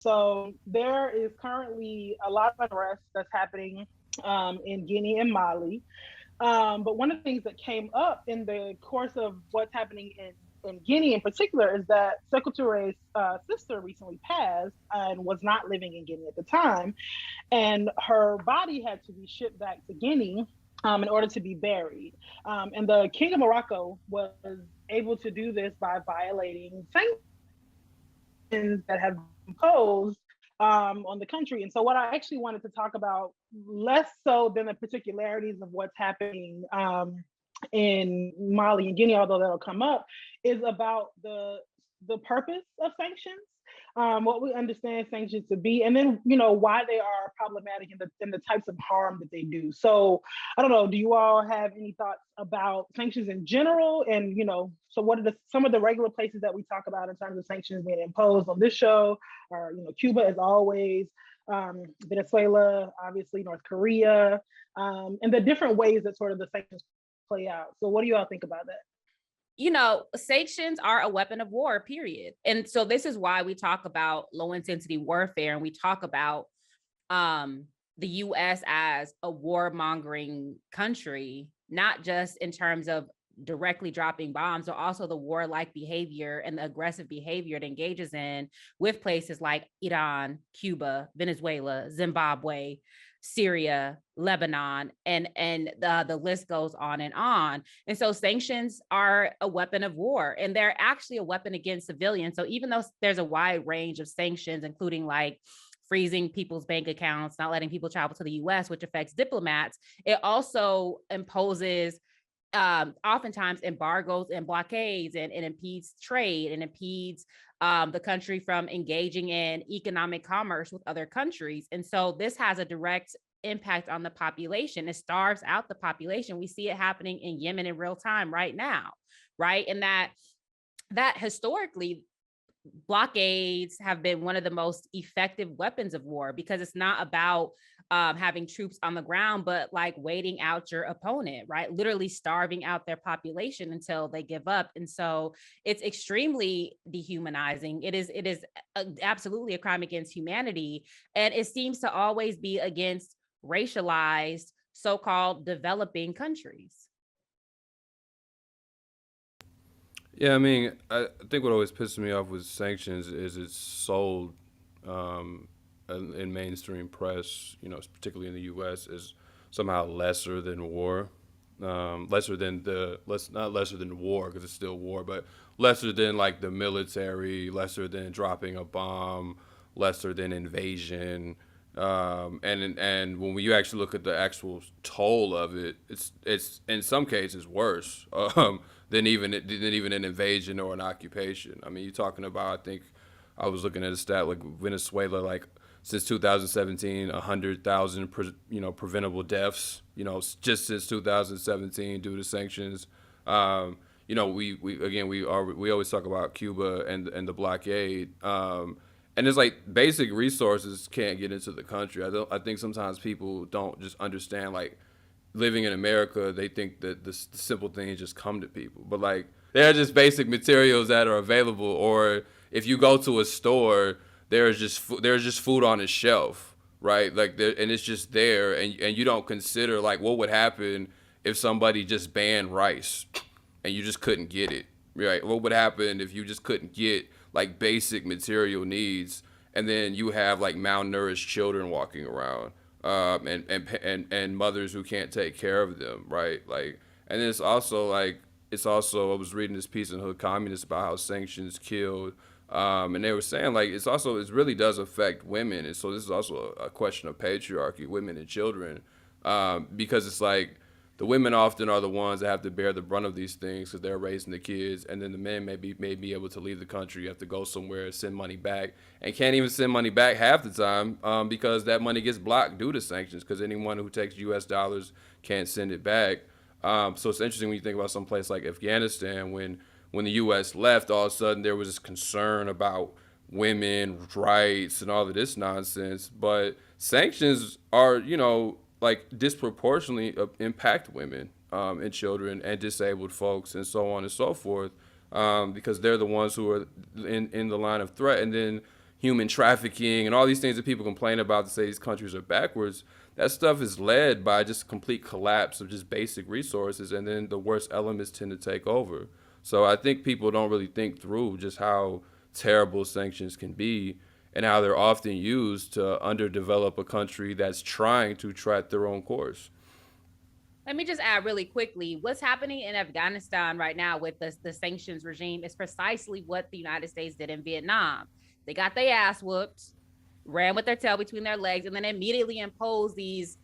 So there is currently a lot of unrest that's happening in Guinea and Mali. But one of the things that came up in the course of what's happening in Guinea in particular is that Sekou Toure's sister recently passed and was not living in Guinea at the time. And her body had to be shipped back to Guinea in order to be buried. And the King of Morocco was able to do this by violating sanctions that have been imposed on the country. And so, what I actually wanted to talk about, less so than the particularities of what's happening in Mali and Guinea, although that'll come up, is about the purpose of sanctions, what we understand sanctions to be, and then why they are problematic and the types of harm that they do. So I don't know. Do you all have any thoughts about sanctions in general? And so what are some of the regular places that we talk about in terms of sanctions being imposed on this show? Or Cuba, as always. Venezuela, obviously, North Korea, and the different ways that sort of the sanctions play out. So what do you all think about that? Sanctions are a weapon of war, period. And so this is why we talk about low intensity warfare, and we talk about the US as a warmongering country, not just in terms of directly dropping bombs, but also the warlike behavior and the aggressive behavior it engages in with places like Iran, Cuba, Venezuela, Zimbabwe, Syria, Lebanon, and the list goes on and on. And so sanctions are a weapon of war, and they're actually a weapon against civilians. So even though there's a wide range of sanctions, including like freezing people's bank accounts, not letting people travel to the US, which affects diplomats, it also imposes oftentimes embargoes and blockades, and impedes trade and impedes the country from engaging in economic commerce with other countries. And so this has a direct impact on the population. It starves out the population. We see it happening in Yemen in real time right now, right? And that historically, blockades have been one of the most effective weapons of war, because it's not about having troops on the ground, but like waiting out your opponent, right? Literally starving out their population until they give up. And so it's extremely dehumanizing. It is absolutely a crime against humanity. And it seems to always be against racialized, so-called developing countries. Yeah, I mean, I think what always pisses me off with sanctions is it's sold in mainstream press, particularly in the U.S., is somehow lesser than war, not lesser than war because it's still war, but lesser than like the military, lesser than dropping a bomb, lesser than invasion. And when you actually look at the actual toll of it, it's in some cases worse than even an invasion or an occupation. I mean, you're talking about, I think I was looking at a stat like Venezuela, like since 2017, 100,000 preventable deaths. Just since 2017 due to sanctions. We always talk about Cuba and the blockade. And it's like basic resources can't get into the country. I think sometimes people don't just understand, like, living in America, they think that the simple things just come to people. But like, there are just basic materials that are available, or if you go to a store, there's just food on a shelf, right? Like, and it's just there, and you don't consider like what would happen if somebody just banned rice and you just couldn't get it, right? What would happen if you just couldn't get like basic material needs, and then you have like malnourished children walking around, and mothers who can't take care of them, right? Like, and it's also I was reading this piece in Hood Communist about how sanctions killed, and they were saying like it really does affect women, and so this is also a question of patriarchy, women and children, because it's like the women often are the ones that have to bear the brunt of these things because they're raising the kids, and then the men may be able to leave the country, you have to go somewhere, send money back, and can't even send money back half the time because that money gets blocked due to sanctions, because anyone who takes U.S. dollars can't send it back. So it's interesting when you think about some place like Afghanistan, when the U.S. left, all of a sudden there was this concern about women's rights and all of this nonsense, but sanctions are, like disproportionately impact women and children and disabled folks and so on and so forth, because they're the ones who are in the line of threat. And then, human trafficking and all these things that people complain about to say these countries are backwards, that stuff is led by just complete collapse of just basic resources, and then the worst elements tend to take over. So I think people don't really think through just how terrible sanctions can be and how they're often used to underdevelop a country that's trying to chart their own course. Let me just add really quickly, what's happening in Afghanistan right now with the sanctions regime is precisely what the United States did in Vietnam. They got their ass whooped, ran with their tail between their legs, and then immediately imposed these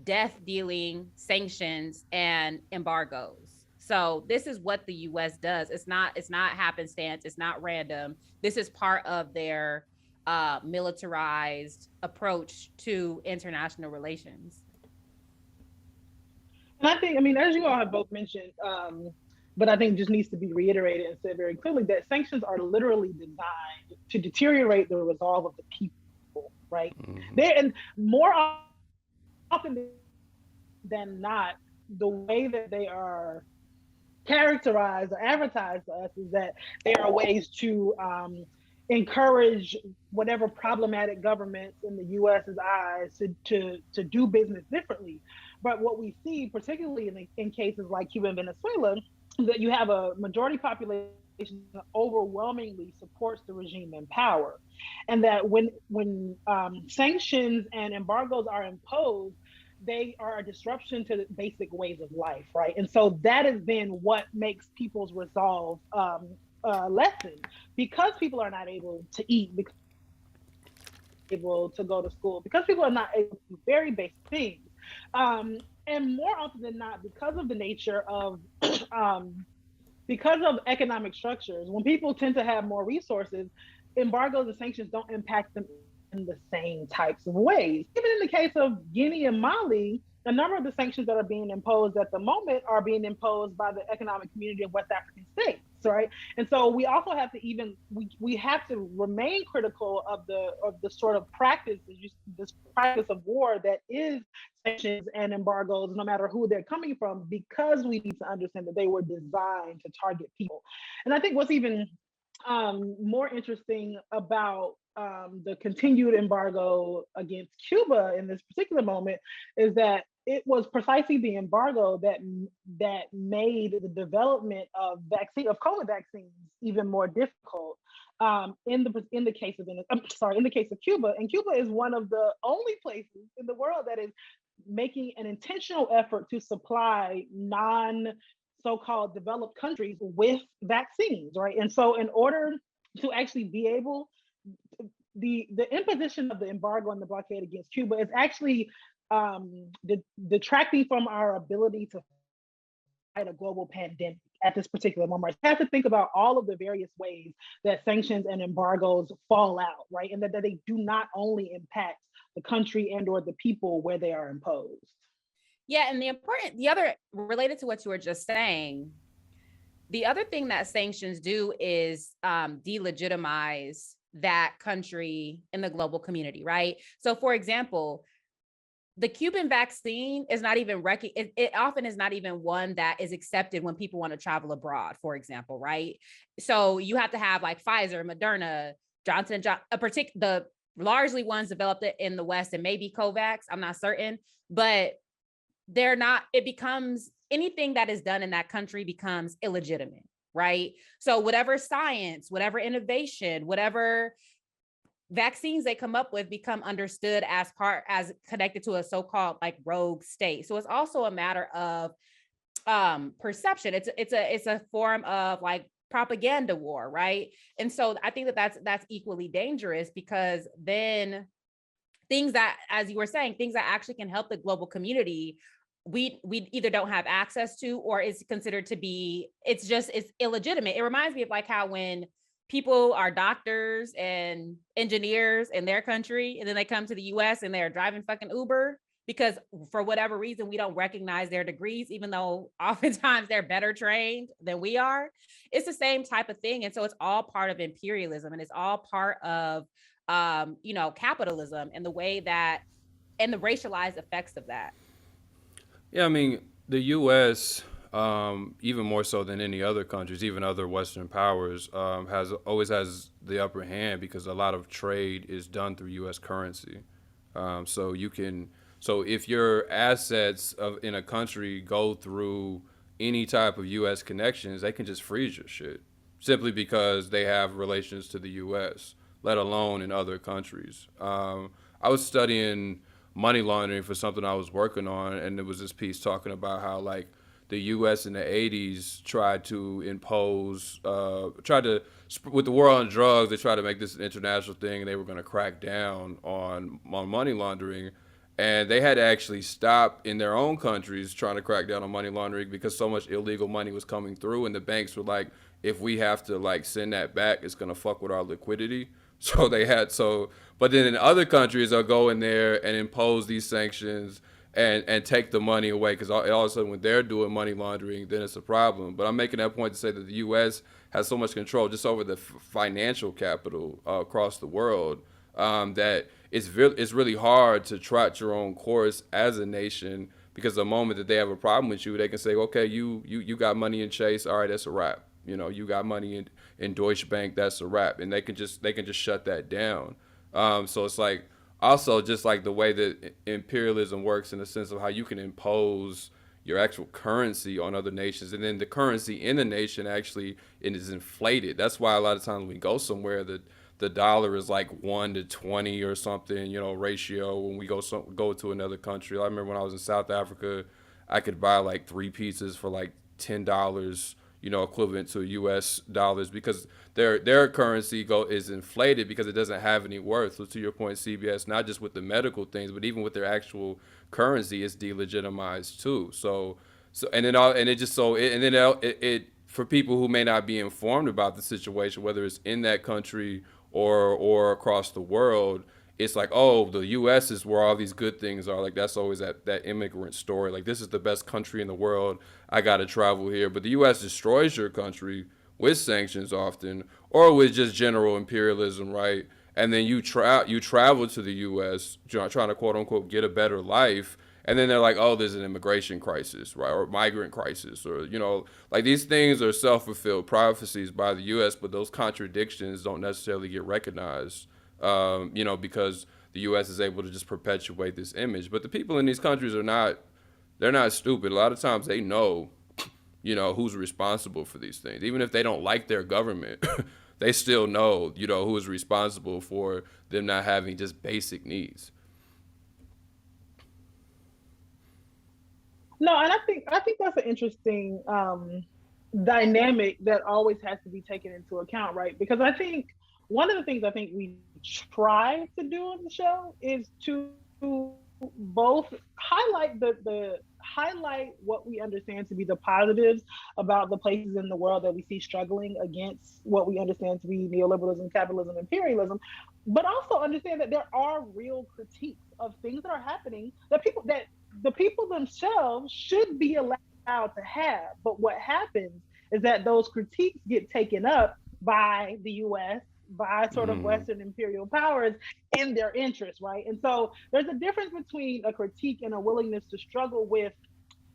death dealing sanctions and embargoes. So this is what the US does. It's not happenstance, it's not random. This is part of their militarized approach to international relations. And I think, I mean, as you all have both mentioned, but I think just needs to be reiterated and said very clearly that sanctions are literally designed to deteriorate the resolve of the people, right? Mm-hmm. And more often than not, the way that they are characterized or advertised to us is that they are ways to encourage whatever problematic governments in the US's eyes to do business differently. But what we see, particularly in cases like Cuba and Venezuela, is that you have a majority population that overwhelmingly supports the regime in power. And that when sanctions and embargoes are imposed, they are a disruption to the basic ways of life, right? And so that has been what makes people's resolve lessened, because people are not able to eat, because able to go to school, because people are not able to do very basic things. And more often than not, because of the nature of because of economic structures, when people tend to have more resources, embargoes and sanctions don't impact them in the same types of ways. Even in the case of Guinea and Mali, a number of the sanctions that are being imposed at the moment are being imposed by the economic community of West African states, right? And so we also have to we have to remain critical of the sort of practice, this practice of war that is sanctions and embargoes, no matter who they're coming from, because we need to understand that they were designed to target people. And I think what's even more interesting about the continued embargo against Cuba in this particular moment is that it was precisely the embargo that made the development of COVID vaccines even more difficult. In the case of Cuba, and Cuba is one of the only places in the world that is making an intentional effort to supply so-called developed countries with vaccines, right? And so in order to actually be able, the imposition of the embargo and the blockade against Cuba is actually detracting from our ability to fight a global pandemic at this particular moment. You have to think about all of the various ways that sanctions and embargoes fall out, right? And that they do not only impact the country and or the people where they are imposed. Yeah, and the other, related to what you were just saying, the other thing that sanctions do is delegitimize that country in the global community, right? So for example, the Cuban vaccine is not even it often is not even one that is accepted when people want to travel abroad, for example, right? So you have to have like Pfizer, Moderna, Johnson & Johnson, the largely ones developed in the West, and maybe COVAX, I'm not certain, but they're not, it becomes, anything that is done in that country becomes illegitimate, right? So whatever science, whatever innovation, whatever vaccines they come up with become understood as connected to a so-called like rogue state. So it's also a matter of perception. It's a form of like propaganda war, right? And so I think that's equally dangerous, because then things that, as you were saying, things that actually can help the global community, we either don't have access to, or is considered to be, it's illegitimate. It reminds me of like how when people are doctors and engineers in their country, and then they come to the US and they're driving fucking Uber because for whatever reason, we don't recognize their degrees, even though oftentimes they're better trained than we are. It's the same type of thing. And so it's all part of imperialism, and it's all part of, capitalism, and the way that, and the racialized effects of that. Yeah, I mean, the U.S., even more so than any other countries, even other Western powers, has the upper hand because a lot of trade is done through U.S. currency. So you can, so if your assets in a country go through any type of U.S. connections, they can just freeze your shit simply because they have relations to the U.S., let alone in other countries. I was studying money laundering for something I was working on, and there was this piece talking about how like the U.S. in the 80s tried to impose, with the war on drugs, they tried to make this an international thing, and they were going to crack down on money laundering. And they had to actually stop in their own countries trying to crack down on money laundering because so much illegal money was coming through, and the banks were like, if we have to like send that back, it's gonna fuck with our liquidity. So but then in other countries, they'll go in there and impose these sanctions and take the money away because all of a sudden when they're doing money laundering, then it's a problem. But I'm making that point to say that the U.S. has so much control just over the financial capital across the world that it's really hard to chart your own course as a nation because the moment that they have a problem with you, they can say, okay, you got money in Chase, all right, that's a wrap. You know, you got money in Deutsche Bank, that's a wrap, and they can just shut that down. So it's like also just like the way that imperialism works in the sense of how you can impose your actual currency on other nations, and then the currency in the nation actually is inflated. That's why a lot of times when we go somewhere, the dollar is like 1 to 20 or something, ratio. When we go to another country, I remember when I was in South Africa, I could buy like 3 pizzas for like $10, equivalent to US dollars because their currency is inflated because it doesn't have any worth. So to your point, CBS, not just with the medical things, but even with their actual currency, it's delegitimized too. So and then it for people who may not be informed about the situation, whether it's in that country or across the world, it's like, oh, the U.S. is where all these good things are. Like that's always that immigrant story. Like this is the best country in the world. I got to travel here. But the U.S. destroys your country with sanctions often, or with just general imperialism, right? And then you travel to the U.S. trying to quote unquote get a better life. And then they're like, oh, there's an immigration crisis, right? Or migrant crisis, or, like these things are self-fulfilled prophecies by the U.S., but those contradictions don't necessarily get recognized, because the U.S. is able to just perpetuate this image. But the people in these countries they're not stupid. A lot of times they know, who's responsible for these things. Even if they don't like their government, they still know, who is responsible for them not having just basic needs. No, and I think that's an interesting dynamic that always has to be taken into account, right? Because I think one of the things I think we try to do on the show is to both highlight highlight what we understand to be the positives about the places in the world that we see struggling against what we understand to be neoliberalism, capitalism, imperialism, but also understand that there are real critiques of things that are happening that the people themselves should be allowed to have. But what happens is that those critiques get taken up by the US, by sort of Western imperial powers in their interest, right? And so there's a difference between a critique and a willingness to struggle with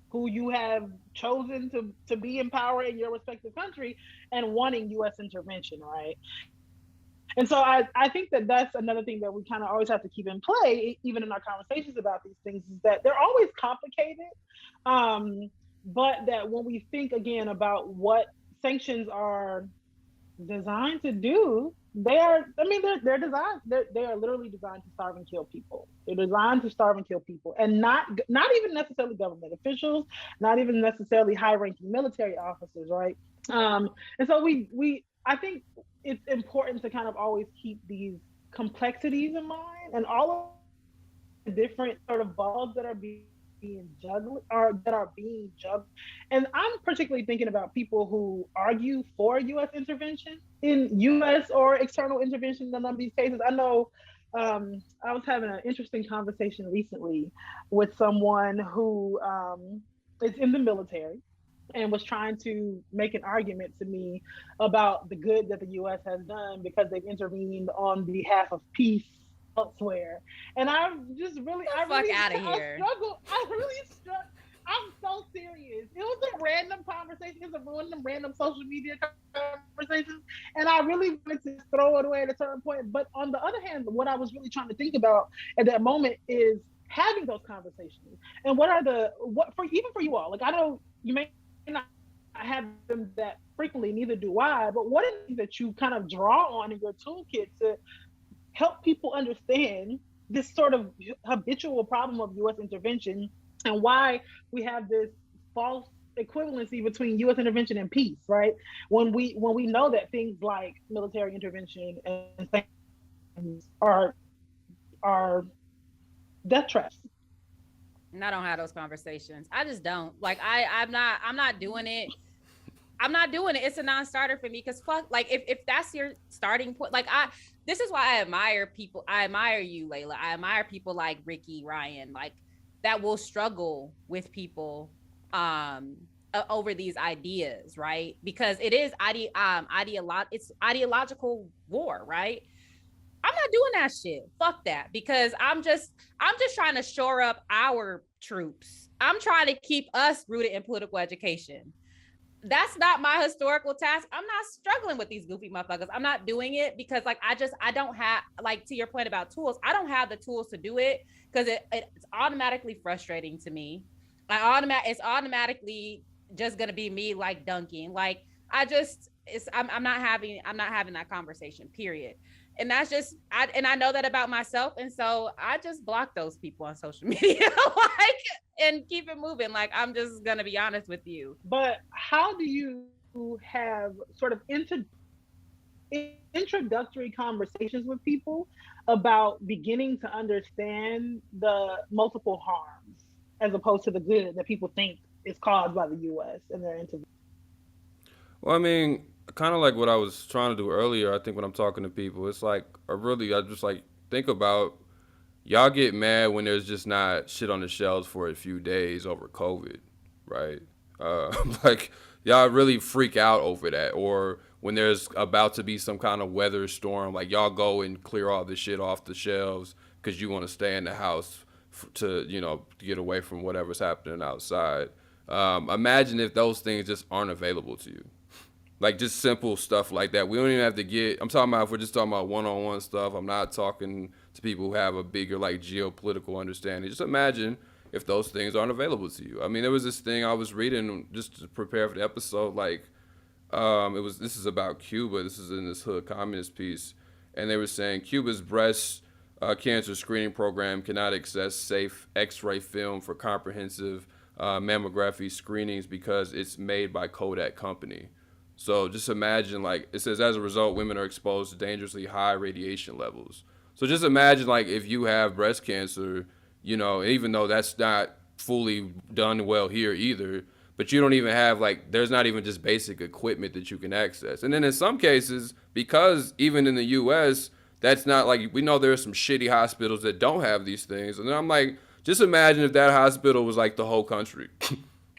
who you have chosen to be in power in your respective country and wanting US intervention, right? And so I think that that's another thing that we kind of always have to keep in play, even in our conversations about these things, is that they're always complicated. But that when we think again about what sanctions are designed to do, they're designed, they are literally designed to starve and kill people. They're designed to starve and kill people, and not even necessarily government officials, not even necessarily high-ranking military officers, right? And so I think it's important to kind of always keep these complexities in mind and all of the different sort of balls that are being juggled And I'm particularly thinking about people who argue for U.S. intervention in U.S. or external intervention in a number of these cases. I know I was having an interesting conversation recently with someone who is in the military and was trying to make an argument to me about the good that the U.S. has done because they've intervened on behalf of peace elsewhere. And I just really, out of here. I really I'm so serious. It was a random conversation. It was a random social media conversation, and I really wanted to throw it away at a certain point. But on the other hand, what I was really trying to think about at that moment is having those conversations. And what for even for you all? Like I know you may not have them that frequently, neither do I. But what is it that you kind of draw on in your toolkit to help people understand this sort of habitual problem of U.S. intervention and why we have this false equivalency between U.S. intervention and peace, right? When we know that things like military intervention and sanctions are death traps. And I don't have those conversations. I just don't. Like I'm not doing it. I'm not doing it. It's a non-starter for me because fuck, like if that's your starting point, like this is why I admire people. I admire you, Layla. I admire people like Ricky, Ryan, like that will struggle with people over these ideas, right? Because it is it's ideological war, right? I'm not doing that shit. Fuck that. Because I'm just trying to shore up our troops. I'm trying to keep us rooted in political education. That's not my historical task. I'm not struggling with these goofy motherfuckers. I'm not doing it because like I don't have, like, to your point about tools, I don't have the tools to do it because it's automatically frustrating to me. It's automatically just gonna be me like dunking. Like I'm not having that conversation, period. And that's just I know that about myself, and so I just block those people on social media, like, and keep it moving. Like I'm just gonna be honest with you. But how do you have sort of introductory conversations with people about beginning to understand the multiple harms as opposed to the good that people think is caused by the U.S. and their intervention? Well, I mean, kind of like what I was trying to do earlier. I think when I'm talking to people, it's like I just like think about y'all get mad when there's just not shit on the shelves for a few days over COVID, right? Like y'all really freak out over that, or when there's about to be some kind of weather storm, like y'all go and clear all the shit off the shelves because you want to stay in the house to get away from whatever's happening outside. Imagine if those things just aren't available to you. Like just simple stuff like that. We don't even have to get. I'm talking about if we're just talking about one-on-one stuff. I'm not talking to people who have a bigger like geopolitical understanding. Just imagine if those things aren't available to you. I mean, there was this thing I was reading just to prepare for the episode. Like, this is about Cuba. This is in this Hood Communist piece, and they were saying Cuba's breast cancer screening program cannot access safe X-ray film for comprehensive mammography screenings because it's made by Kodak Company. So just imagine, like, it says, as a result, women are exposed to dangerously high radiation levels. So just imagine, like, if you have breast cancer, even though that's not fully done well here either, but you don't even have, like, there's not even just basic equipment that you can access. And then in some cases, because even in the U.S., that's not, like, we know there are some shitty hospitals that don't have these things. And then I'm like, just imagine if that hospital was, like, the whole country,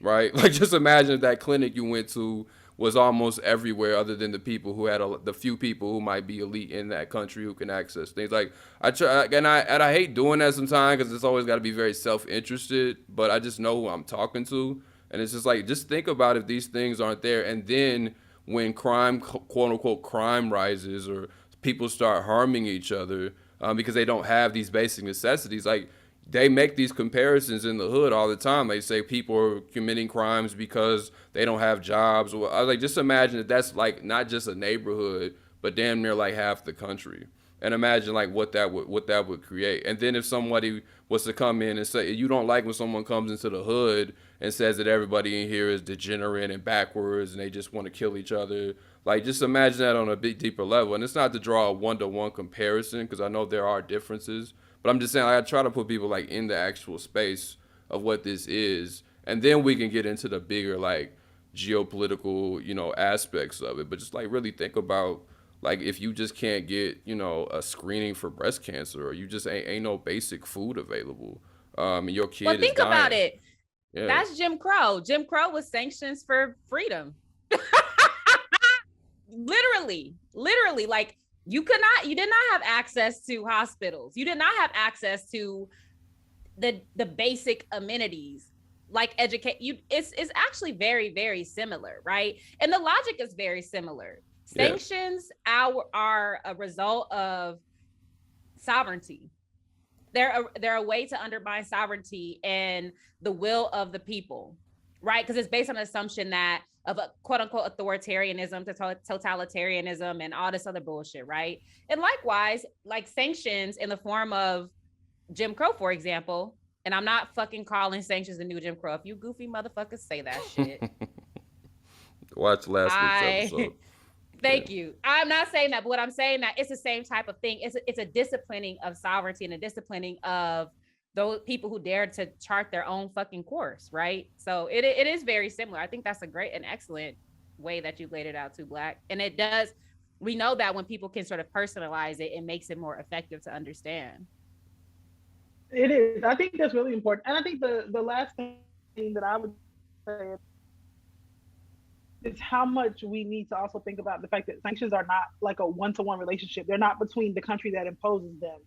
right? Like, just imagine if that clinic you went to was almost everywhere other than the people who had the few people who might be elite in that country who can access things. Like I try, and I hate doing that sometimes because it's always got to be very self-interested, but I just know who I'm talking to. And it's just like, just think about if these things aren't there. And then when crime, quote unquote, crime rises or people start harming each other because they don't have these basic necessities, like, they make these comparisons in the hood all the time. They say people are committing crimes because they don't have jobs. I was like, just imagine that that's like not just a neighborhood, but damn near like half the country. And imagine like what that would create. And then if somebody was to come in and say, you don't like when someone comes into the hood and says that everybody in here is degenerate and backwards and they just want to kill each other. Like, just imagine that on a bit deeper level. And it's not to draw a one-to-one comparison because I know there are differences. But I'm just saying, like, I try to put people like in the actual space of what this is, and then we can get into the bigger like geopolitical, aspects of it. But just like really think about like if you just can't get, a screening for breast cancer, or you just ain't no basic food available, and your kid Well, think is dying. about it. Yeah. That's Jim Crow. Jim Crow was sanctions for freedom. literally, like. You did not have access to hospitals. You did not have access to the basic amenities. like educate you, it's actually very, very similar, right? And the logic is very similar. Sanctions are a result of sovereignty. They're a way to undermine sovereignty and the will of the people, right? Because it's based on the assumption that of a quote unquote authoritarianism to totalitarianism and all this other bullshit, right? And likewise, like sanctions in the form of Jim Crow, for example, and I'm not fucking calling sanctions the new Jim Crow. If you goofy motherfuckers say that shit, Watch last week's episode. Thank you. I'm not saying that, but what I'm saying that it's the same type of thing. It's a disciplining of sovereignty and a disciplining of those people who dare to chart their own fucking course, right? So it is very similar. I think that's a great and excellent way that you laid it out too, Black. And it does, we know that when people can sort of personalize it, it makes it more effective to understand. It is. I think that's really important. And I think the last thing that I would say is how much we need to also think about the fact that sanctions are not like a one-to-one relationship. They're not between the country that imposes them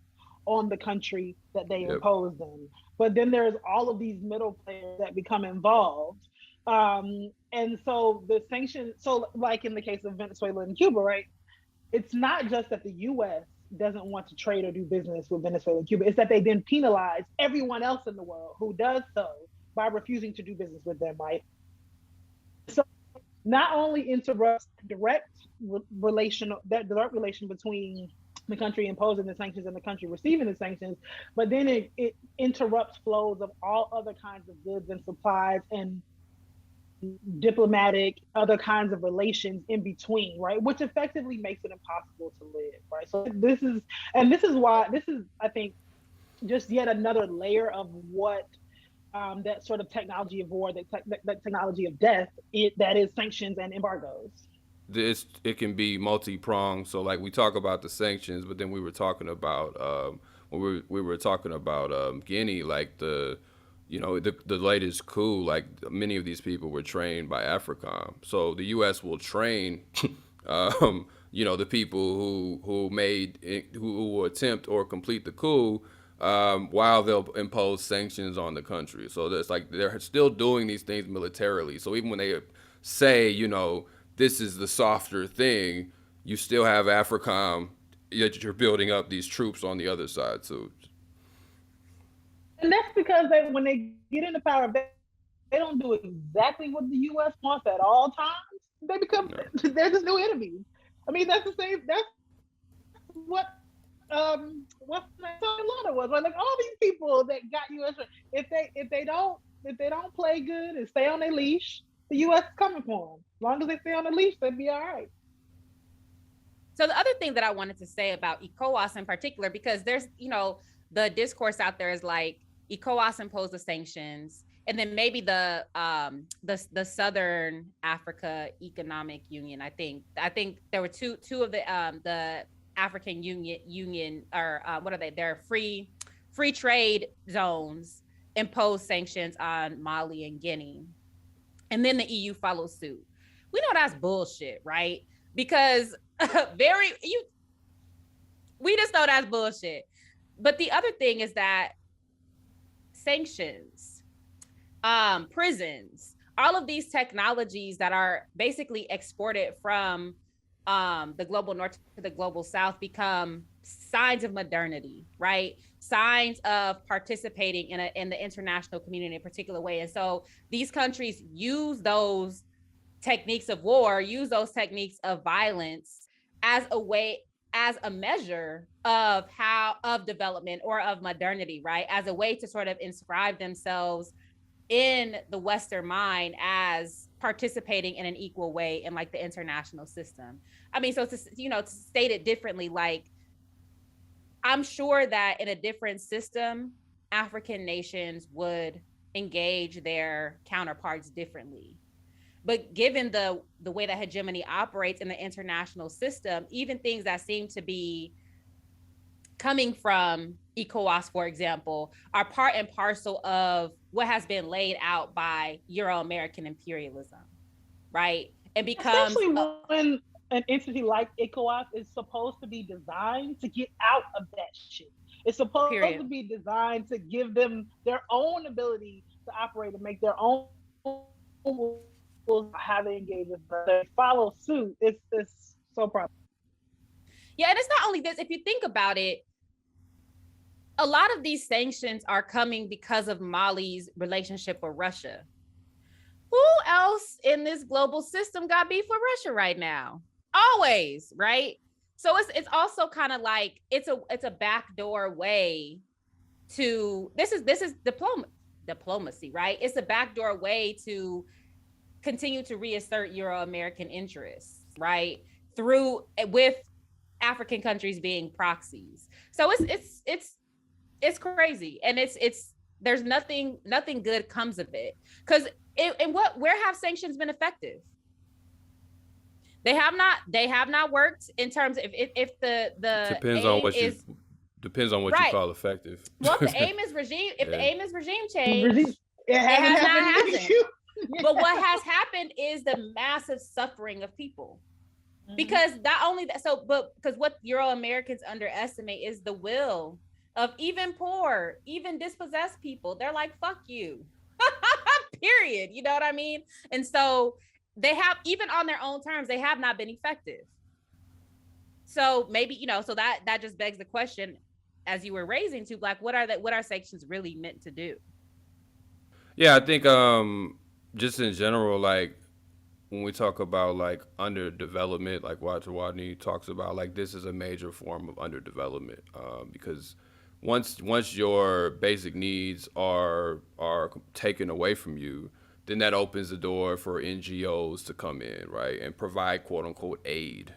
on the country that they impose them. But then there's all of these middle players that become involved. And so the sanctions, so like in the case of Venezuela and Cuba, right? It's not just that the US doesn't want to trade or do business with Venezuela and Cuba. It's that they then penalize everyone else in the world who does so by refusing to do business with them, right? So not only interrupts direct relation between the country imposing the sanctions and the country receiving the sanctions, but then it interrupts flows of all other kinds of goods and supplies and diplomatic, other kinds of relations in between, right? Which effectively makes it impossible to live, right? So this is I think just yet another layer of what that sort of technology of war, that technology of death, that is sanctions and embargoes. It can be multi-pronged. So like we talk about the sanctions, but then we were talking about when we were talking about Guinea, like the latest coup, like many of these people were trained by AFRICOM. So the U.S. will train, the people who will attempt or complete the coup, while they'll impose sanctions on the country. So that's like they're still doing these things militarily. So even when they say, this is the softer thing, you still have AFRICOM, yet you're building up these troops on the other side too. And that's because when they get into power, they don't do exactly what the U.S. wants at all times. They become they're just new enemies. I mean, that's the same. That's what what's Layla was. Like all these people that got U.S. If they don't play good and stay on their leash, the U.S. is coming for them. As long as they stay on the leash, they'll be all right. So the other thing that I wanted to say about ECOWAS in particular, because there's the discourse out there is like ECOWAS imposed the sanctions, and then maybe the Southern Africa Economic Union. I think there were two of the African Union or what are they? They're free trade zones imposed sanctions on Mali and Guinea, and then the EU follows suit. We know that's bullshit, right? Because we just know that's bullshit. But the other thing is that sanctions, prisons, all of these technologies that are basically exported from the global north to the global south become signs of modernity, right? Signs of participating in the international community in a particular way. And so these countries use those techniques of war, use those techniques of violence as a measure of development or of modernity, right? As a way to sort of inscribe themselves in the Western mind as participating in an equal way in like the international system. I mean, so to state it differently, like I'm sure that in a different system, African nations would engage their counterparts differently. But given the way that hegemony operates in the international system, even things that seem to be coming from ECOWAS, for example, are part and parcel of what has been laid out by Euro-American imperialism, right? And becomes especially when an entity like ECOWAS is supposed to be designed to get out of that shit. It's supposed to be designed to give them their own ability to to operate and make their own rules how they engage with us. They follow suit. It's so problematic. Yeah, and it's not only this. If you think about it, a lot of these sanctions are coming because of Mali's relationship with Russia. Who else in this global system got beef with Russia right now? Always, right? So it's also kind of like it's a backdoor way to this is diplomacy, right? It's a backdoor way to continue to reassert Euro-American interests, right? Through with African countries being proxies. So it's crazy, and it's there's nothing good comes of it, because where have sanctions been effective? They have not worked in terms of if the depends aim on what is you depends on what right. you call effective. Well, if the aim is regime, if Yeah. the aim is regime change, It hasn't has not happened. happened. But what has happened is the massive suffering of people. Because not only that, because what Euro Americans underestimate is the will of even poor, even dispossessed people. They're like, fuck you. Period. You know what I mean? And so they have, even on their own terms, they have not been effective. So maybe, so that just begs the question, as you were raising to, like, what are sanctions really meant to do? Yeah, I think just in general, like when we talk about like underdevelopment, like Walter Rodney talks about, like this is a major form of underdevelopment, because once your basic needs are taken away from you, then that opens the door for NGOs to come in, right, and provide quote unquote aid,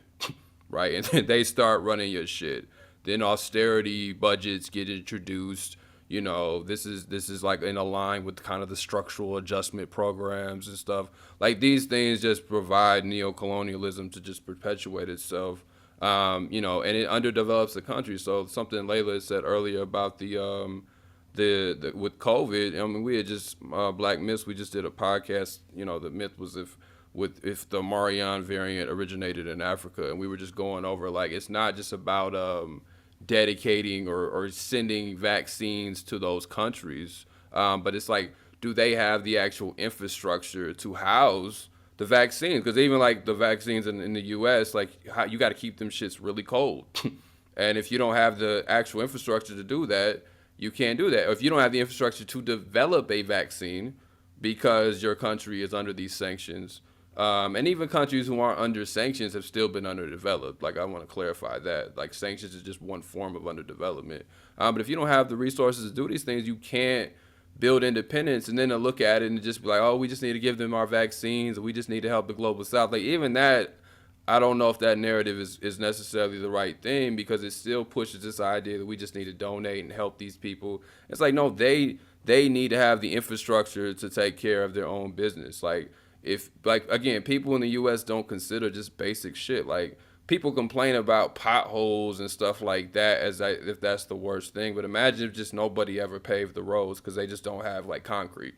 right, and then they start running your shit. Then austerity budgets get introduced. This is like in a line with kind of the structural adjustment programs and stuff. Like these things just provide neocolonialism to just perpetuate itself, and it underdevelops the country. So something Layla said earlier about the with COVID. I mean, we had just Black Myths. We just did a podcast. The myth was if the Marion variant originated in Africa, and we were just going over, like, it's not just about dedicating or sending vaccines to those countries, but it's like, do they have the actual infrastructure to house the vaccines? Because even like the vaccines in the US, like you got to keep them shits really cold. And if you don't have the actual infrastructure to do that, you can't do that. Or if you don't have the infrastructure to develop a vaccine because your country is under these sanctions, and even countries who aren't under sanctions have still been underdeveloped. Like, I want to clarify that. Like, sanctions is just one form of underdevelopment. But if you don't have the resources to do these things, you can't build independence and then to look at it and just be like, oh, we just need to give them our vaccines, or we just need to help the global South. Like, even that, I don't know if that narrative is necessarily the right thing, because it still pushes this idea that we just need to donate and help these people. It's like, no, they need to have the infrastructure to take care of their own business. Like, if, like, again, people in the U.S. don't consider just basic shit. Like, people complain about potholes and stuff like that as if that's the worst thing. But imagine if just nobody ever paved the roads because they just don't have, like, concrete.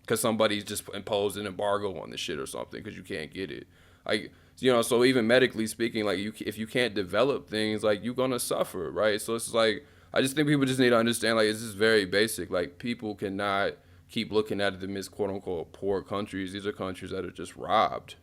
Because somebody's just imposed an embargo on the shit or something because you can't get it. Like, so even medically speaking, like, if you can't develop things, like, you're going to suffer, right? So it's like, I just think people just need to understand, like, it's just very basic. Like, people cannot keep looking at them as quote unquote poor countries. These are countries that are just robbed.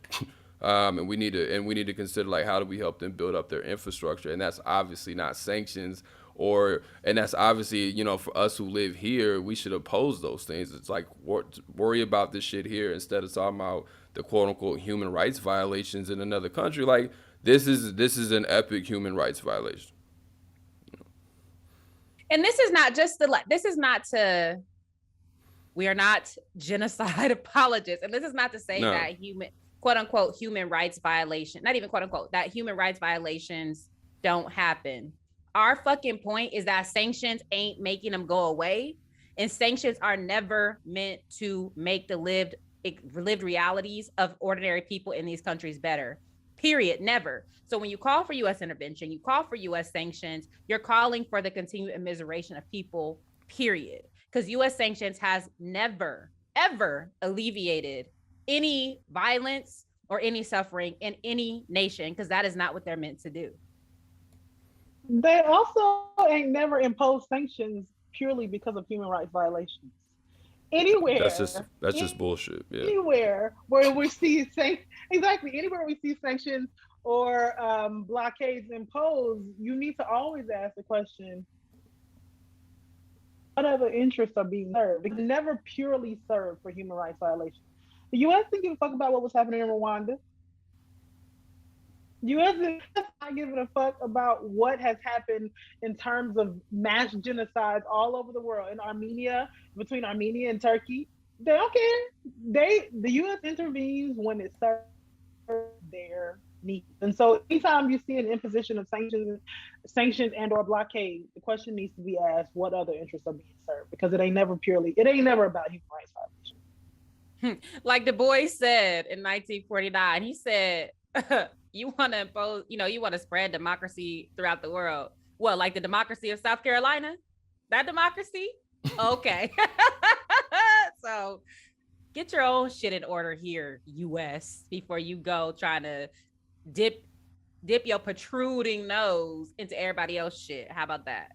And we need to consider, like, how do we help them build up their infrastructure? And that's obviously not sanctions, and that's obviously, for us who live here, we should oppose those things. It's like, worry about this shit here instead of talking about the quote unquote human rights violations in another country. Like, this is an epic human rights violation. And this is not we are not genocide apologists. And this is not to say that quote unquote human rights violation, not even quote unquote, that human rights violations don't happen. Our fucking point is that sanctions ain't making them go away. And sanctions are never meant to make the lived realities of ordinary people in these countries better. Period. Never. So when you call for U.S. intervention, you call for U.S. sanctions, you're calling for the continued immiseration of people, period. Because U.S. sanctions has never, ever alleviated any violence or any suffering in any nation, because that is not what they're meant to do. They also ain't never imposed sanctions purely because of human rights violations. Anywhere. That's just bullshit. Yeah. Anywhere where we see anywhere we see sanctions or blockades imposed, you need to always ask the question, what other interests are being served? Because never purely served for human rights violations. The U.S. didn't give a fuck about what was happening in Rwanda. The U.S. is not giving a fuck about what has happened in terms of mass genocides all over the world. In Armenia, between Armenia and Turkey, they don't care. The U.S. intervenes when it serves their needs. And so anytime you see an imposition of sanctions and or blockade, the question needs to be asked, what other interests are being served? Because it ain't never about human rights violations. Like Du Bois said in 1949, he said, you want to impose, you want to spread democracy throughout the world. Well, like the democracy of South Carolina? That democracy? Okay. So get your own shit in order here, US, before you go trying to dip your protruding nose into everybody else's shit. How about that?